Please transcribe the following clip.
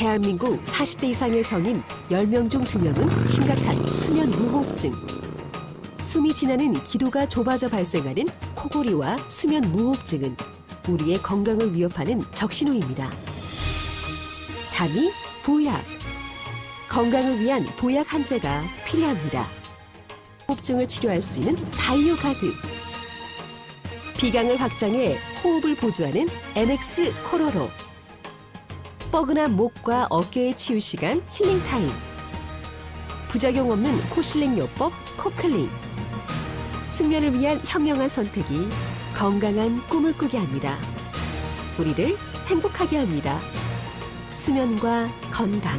대한민국 40대 이상의 성인 10명 중 2명은 심각한 수면 무호흡증. 숨이 지나는 기도가 좁아져 발생하는 코골이와 수면 무호흡증은 우리의 건강을 위협하는 적신호입니다. 잠이 보약. 건강을 위한 보약 한 제가 필요합니다. 호흡증을 치료할 수 있는 바이오가드. 비강을 확장해 호흡을 보조하는 MX 코로로. 뻐근한 목과 어깨의 치유 시간 힐링타임. 부작용 없는 코실링 요법 코클링. 숙면을 위한 현명한 선택이 건강한 꿈을 꾸게 합니다. 우리를 행복하게 합니다. 수면과 건강.